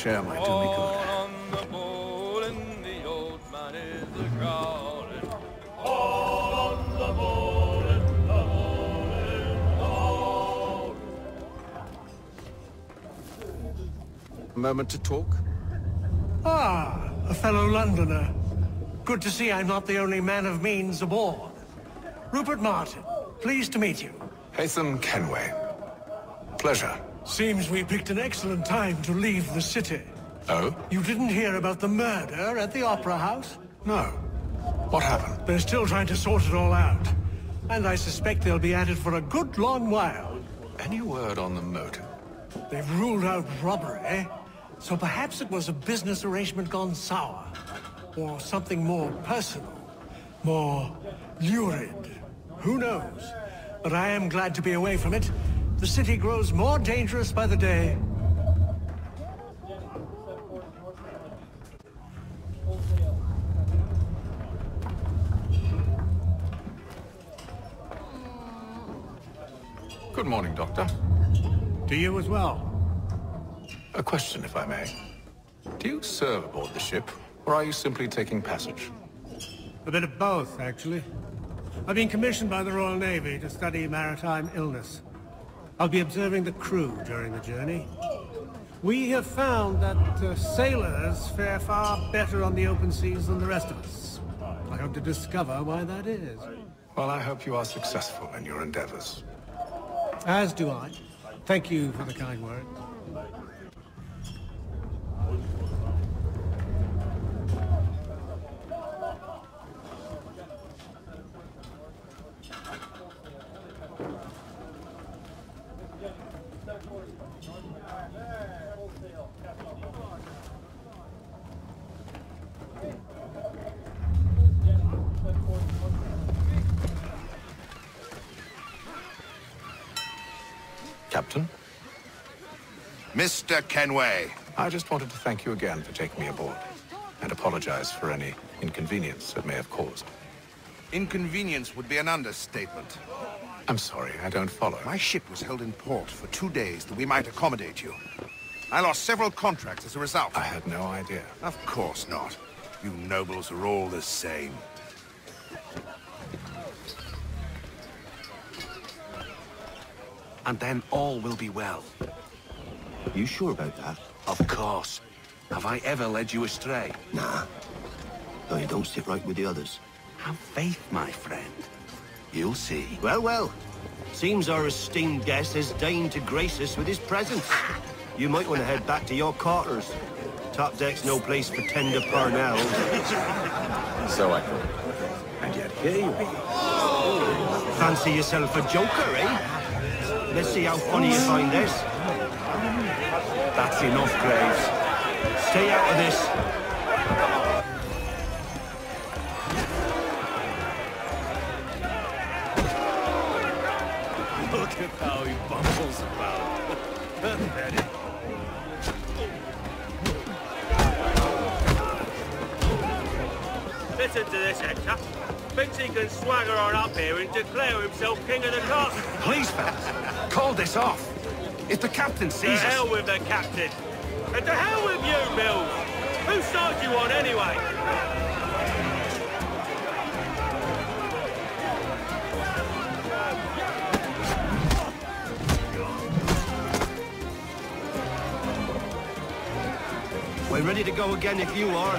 air might do me good. A moment to talk? Ah, a fellow Londoner. Good to see I'm not the only man of means aboard. Rupert Martin, pleased to meet you. Haytham Kenway. Pleasure. Seems we picked an excellent time to leave the city. Oh? You didn't hear about the murder at the Opera House? No. What happened? They're still trying to sort it all out. And I suspect they'll be at it for a good long while. Any word on the motive? They've ruled out robbery, so perhaps it was a business arrangement gone sour. Or something more personal. More lurid. Who knows? But I am glad to be away from it. The city grows more dangerous by the day. Good morning, Doctor. To you as well. A question, if I may. Do you serve aboard the ship, or are you simply taking passage? A bit of both, actually. I've been commissioned by the Royal Navy to study maritime illness. I'll be observing the crew during the journey. We have found that sailors fare far better on the open seas than the rest of us. I hope to discover why that is. Well, I hope you are successful in your endeavors. As do I. Thank you for the kind words. Captain? Mr. Kenway. I just wanted to thank you again for taking me aboard, and apologize for any inconvenience it may have caused. Inconvenience would be an understatement. I'm sorry, I don't follow. My ship was held in port for 2 days that we might accommodate you. I lost several contracts as a result. I had no idea. Of course not. You nobles are all the same. And then all will be well. You sure about that? Of course. Have I ever led you astray? Nah. Though you don't sit right with the others. Have faith, my friend. You'll see. Well, well. Seems our esteemed guest has deigned to grace us with his presence. You might want to head back to your quarters. Top deck's no place for tender parnells. So I thought. And yet here you are. Fancy yourself a joker, eh? Let's see how funny you find this. That's enough, Graves. Stay out of this. Look at how he bumbles about. Pathetic. Listen to this, Hector. Thinks he can swagger on up here and declare himself king of the castle. Please, fellas, call this off. If the captain To sees us... hell with the captain. And to hell with you, Mills. Whose side you on, anyway? We're ready to go again if you are.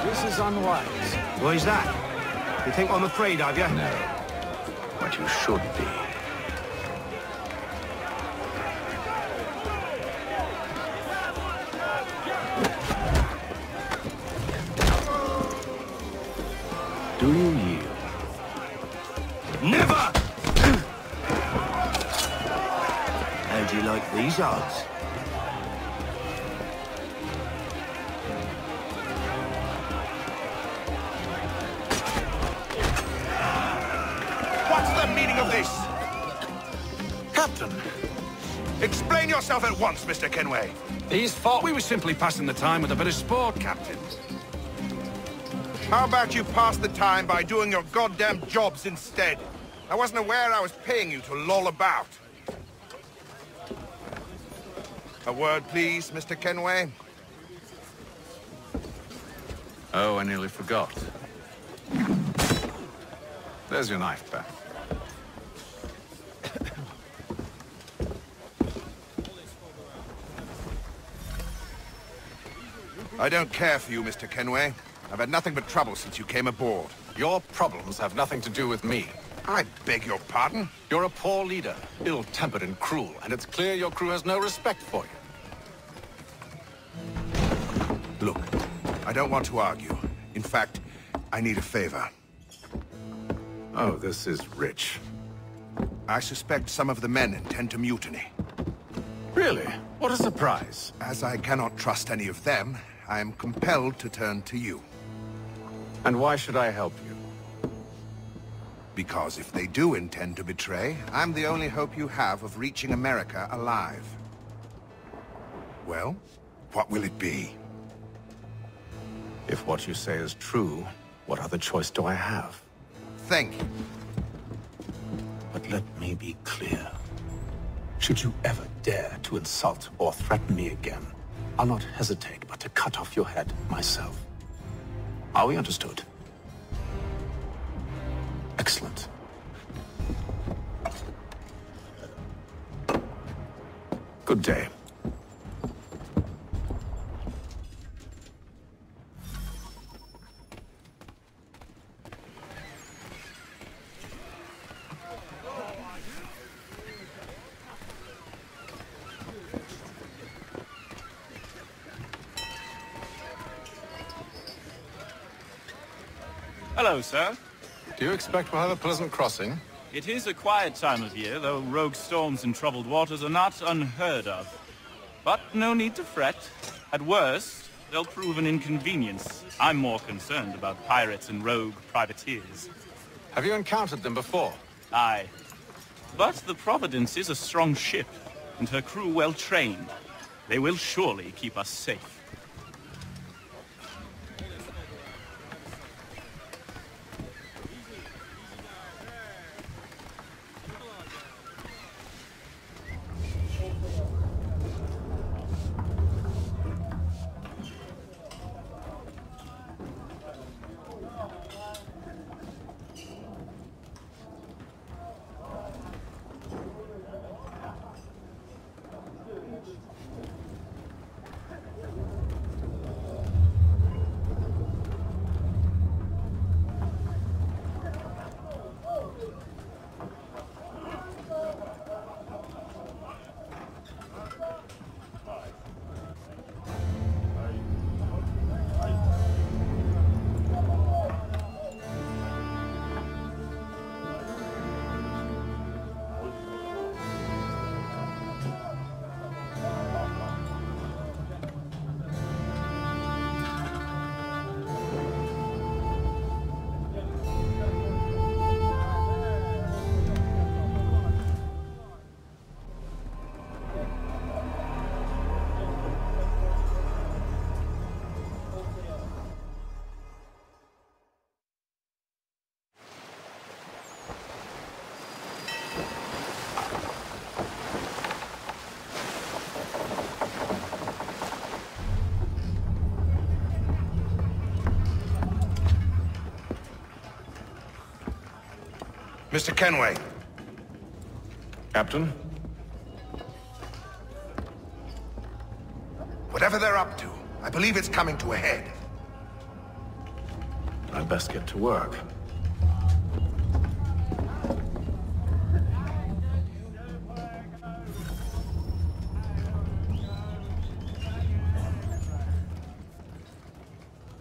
This is unwise. Why is that? You think I'm afraid of you? No. But you should be. Do you yield? Never! How do you like these odds? What's the meaning of this? Captain, Explain yourself at once, Mr. Kenway. he's thought we were simply passing the time with a bit of sport, Captain. How about you pass the time by doing your goddamn jobs instead? I wasn't aware I was paying you to loll about. A word, please, Mr. Kenway. Oh, I nearly forgot. There's your knife back. I don't care for you, Mr. Kenway. I've had nothing but trouble since you came aboard. Your problems have nothing to do with me. I beg your pardon? You're a poor leader, ill-tempered and cruel, and it's clear your crew has no respect for you. Look, I don't want to argue. In fact, I need a favor. Oh, this is rich. I suspect some of the men intend to mutiny. Really? What a surprise. As I cannot trust any of them, I am compelled to turn to you. And why should I help you? Because if they do intend to betray, I'm the only hope you have of reaching America alive. Well, what will it be? If what you say is true, what other choice do I have? Think. But let me be clear. Should you ever dare to insult or threaten me again, I'll not hesitate but to cut off your head myself. Are we understood? Excellent. Good day. Hello, sir. Do you expect we'll have a pleasant crossing? It is a quiet time of year, though rogue storms and troubled waters are not unheard of. But no need to fret. At worst, they'll prove an inconvenience. I'm more concerned about pirates and rogue privateers. Have you encountered them before? Aye. But the Providence is a strong ship, and her crew well trained. They will surely keep us safe. Mr. Kenway. Captain? Whatever they're up to, I believe it's coming to a head. I'd best get to work.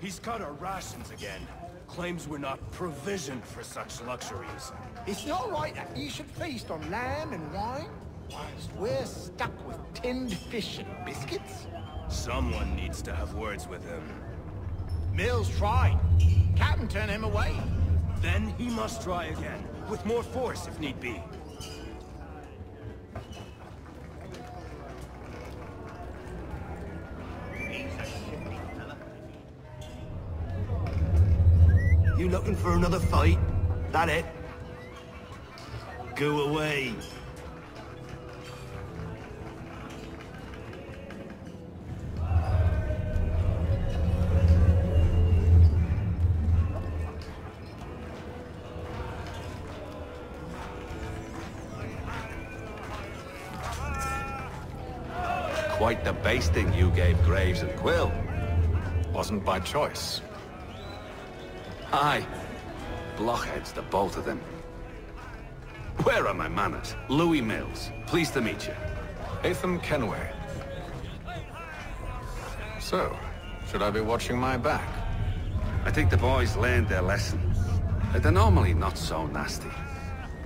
He's cut our rations again. Claims we're not provisioned for such luxuries. It's not right that you should feast on lamb and wine, whilst we're stuck with tinned fish and biscuits. Someone needs to have words with him. Mills tried. Captain turned him away. Then he must try again, with more force if need be. You looking for another fight? That it? Go away. quite the basting you gave Graves and Quill. Wasn't by choice. Aye. Blockheads, the both of them. Where are my manners? Louis Mills. Pleased to meet you. Atham Kenway. So, should I be watching my back? I think the boys learned their lesson. They're normally not so nasty.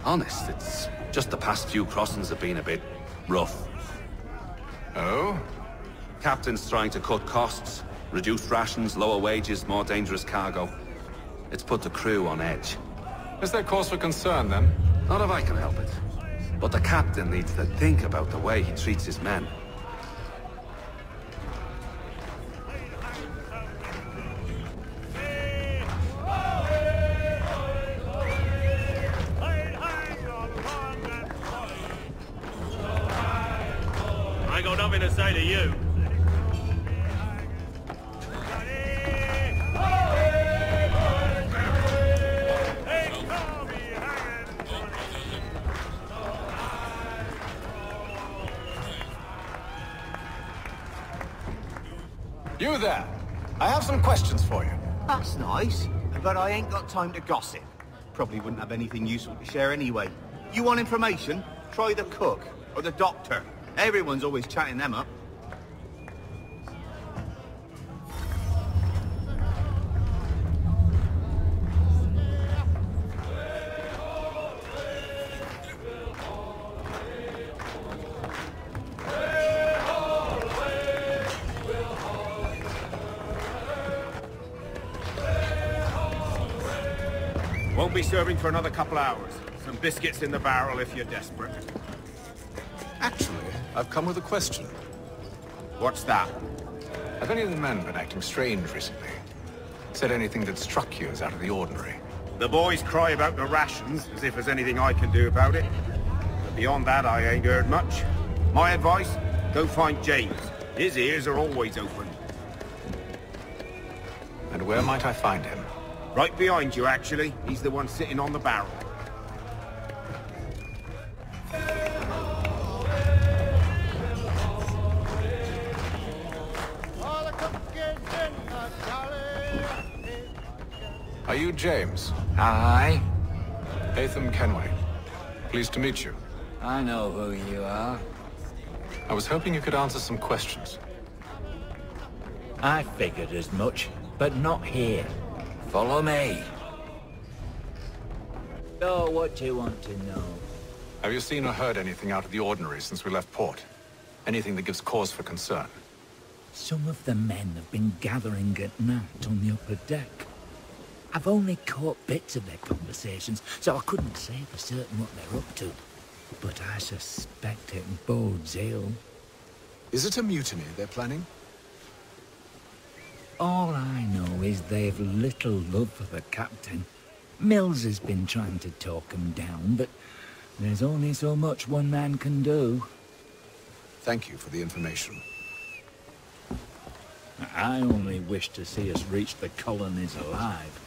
Honest, it's just the past few crossings have been a bit rough. Oh? Captain's trying to cut costs. Reduce rations, lower wages, more dangerous cargo. It's put the crew on edge. Is there cause for concern, then? Not if I can help it. But the captain needs to think about the way he treats his men. I ain't got nothing to say to you. You there! I have some questions for you. That's nice, but I ain't got time to gossip. Probably wouldn't have anything useful to share anyway. You want information? Try the cook, or the doctor. Everyone's always chatting them up. Won't be serving for another couple hours. Some biscuits in the barrel if you're desperate. Actually, I've come with a question. What's that? Have any of the men been acting strange recently? Said anything that struck you as out of the ordinary? The boys cry about the rations, as if there's anything I can do about it. But beyond that, I ain't heard much. My advice? Go find James. His ears are always open. And where might I find him? Right behind you, actually. He's the one sitting on the barrel. Are you James? Aye. Atham Kenway. Pleased to meet you. I know who you are. I was hoping you could answer some questions. I figured as much, but not here. Follow me. So, what do you want to know? Have you seen or heard anything out of the ordinary since we left port? Anything that gives cause for concern? Some of the men have been gathering at night on the upper deck. I've only caught bits of their conversations, so I couldn't say for certain what they're up to. But I suspect it bodes ill. Is it a mutiny they're planning? All I know is they've little love for the captain. Mills has been trying to talk him down, but there's only so much one man can do. Thank you for the information. I only wish to see us reach the colonies alive.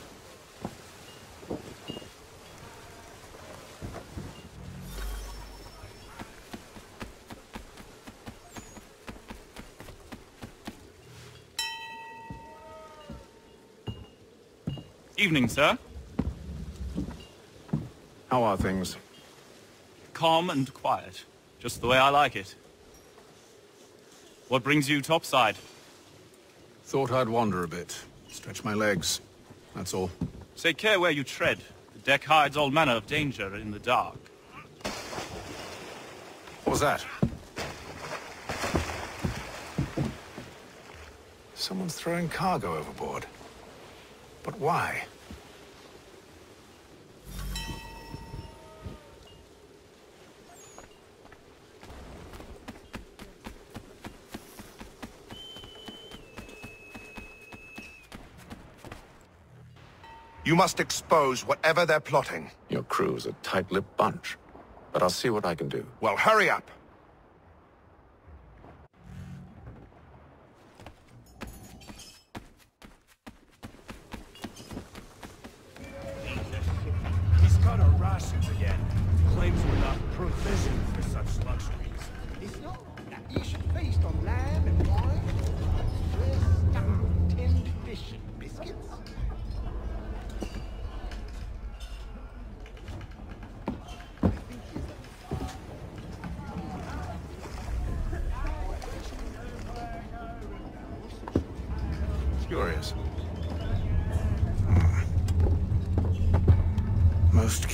Evening, sir. How are things? Calm and quiet. Just the way I like it. What brings you topside? Thought I'd wander a bit. Stretch my legs. That's all. Take care where you tread. The deck hides all manner of danger in the dark. What was that? Someone's throwing cargo overboard. But why? You must expose whatever they're plotting. Your crew's a tight-lipped bunch. But I'll see what I can do. Well, hurry up. He's got our rations again. Claims we're not provisioned for such luxuries. It's not that you should feast on land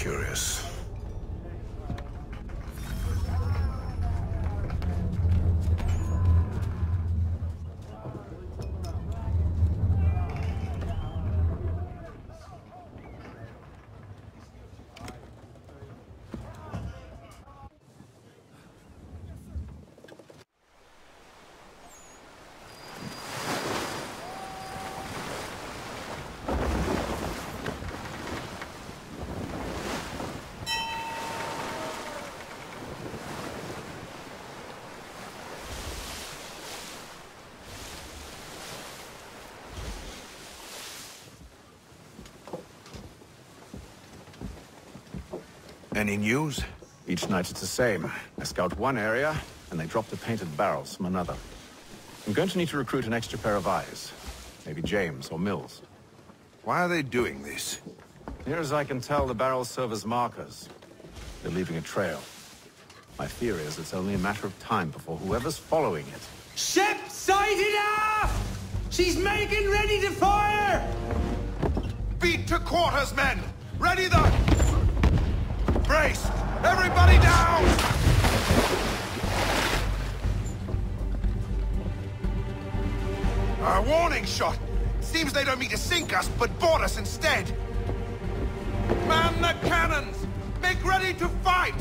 curious. Any news? Each night it's the same. I scout one area, and they drop the painted barrels from another. I'm going to need to recruit an extra pair of eyes. Maybe James or Mills. Why are they doing this? Near as I can tell, the barrels serve as markers. They're leaving a trail. My theory is it's only a matter of time before whoever's following it... Ship sighted aft! She's making ready to fire! Beat to quarters, men! Ready the... Brace! Everybody down! A warning shot! Seems they don't mean to sink us, but board us instead! Man the cannons! Make ready to fight!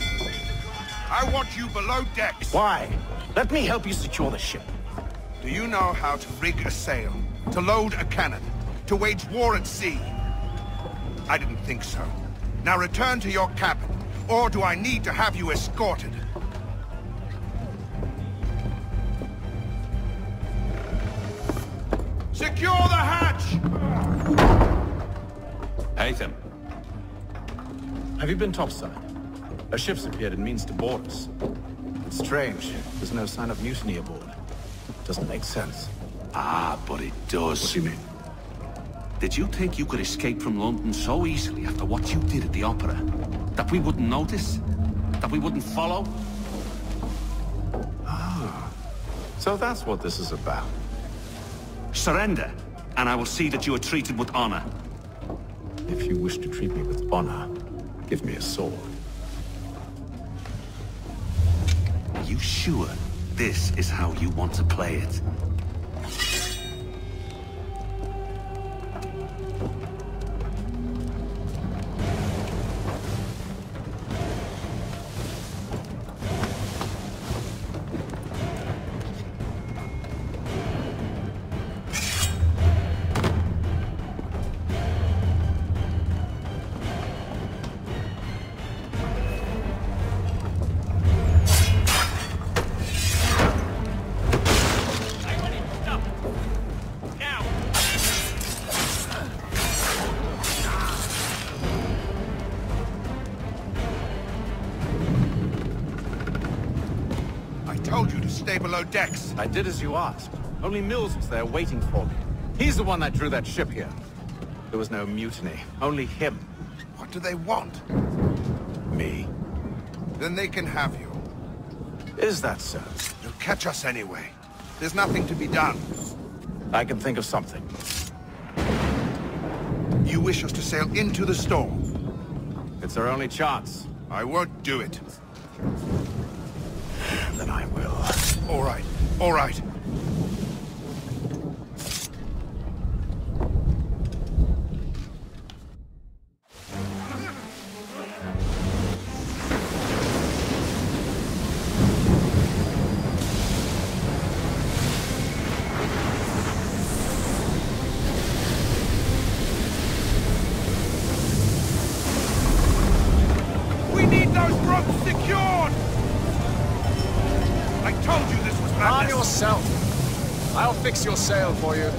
I want you below decks! Why? Let me help you secure the ship. Do you know how to rig a sail? To load a cannon? To wage war at sea? I didn't think so. Now return to your cabin, or do I need to have you escorted? Secure the hatch! Haytham. Have you been topside? A ship's appeared and means to board us. It's strange. There's no sign of mutiny aboard. Doesn't make sense. Ah, but it does. What do you mean? Did you think you could escape from London so easily after what you did at the opera? That we wouldn't notice? That we wouldn't follow? Ah. So that's what this is about. Surrender, and I will see that you are treated with honor. If you wish to treat me with honor, give me a sword. Are you sure this is how you want to play it? Below decks. I did as you asked. Only Mills was there waiting for me. He's the one that drew that ship here. There was no mutiny, only him. What do they want? Me? Then they can have you. Is that so? You'll catch us anyway. There's nothing to be done. I can think of something. You wish us to sail into the storm? It's our only chance. I won't do it. Then I will. All right, all right. We need those ropes secured! I told you this was madness! Arm yourself. I'll fix your sail for you.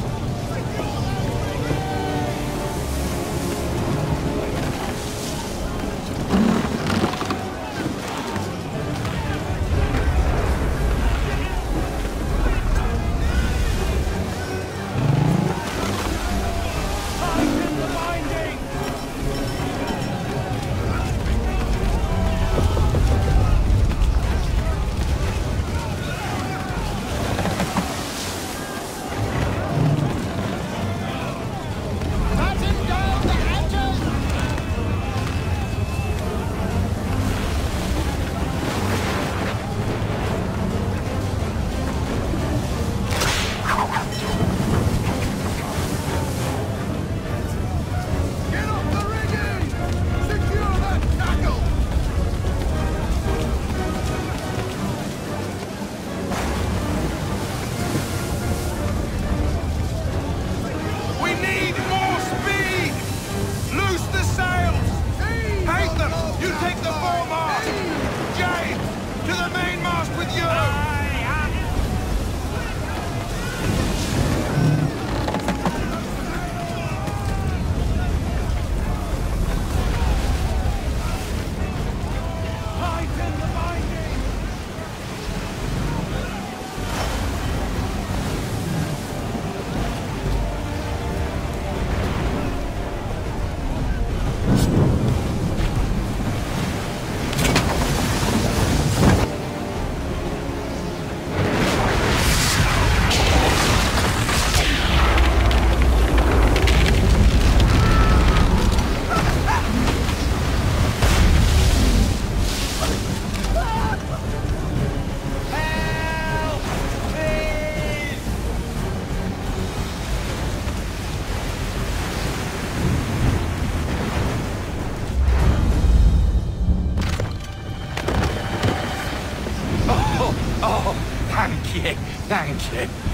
Thank you, thank you.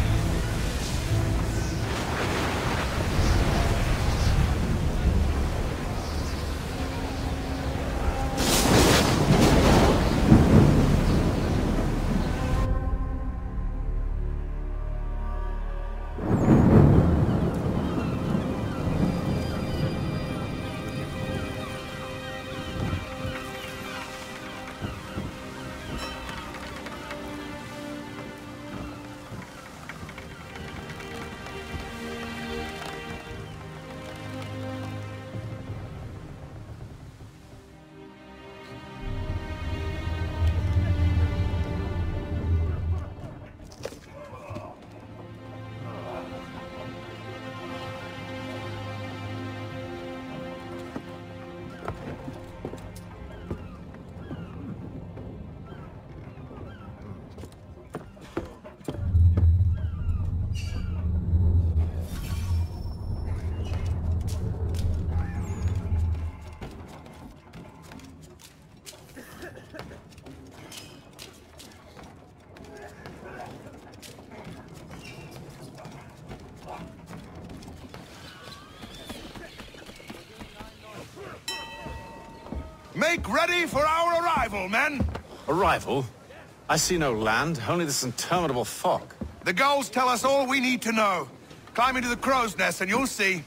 Make ready for our arrival, men! Arrival? I see no land, only this interminable fog. The gulls tell us all we need to know. Climb into the crow's nest and you'll see.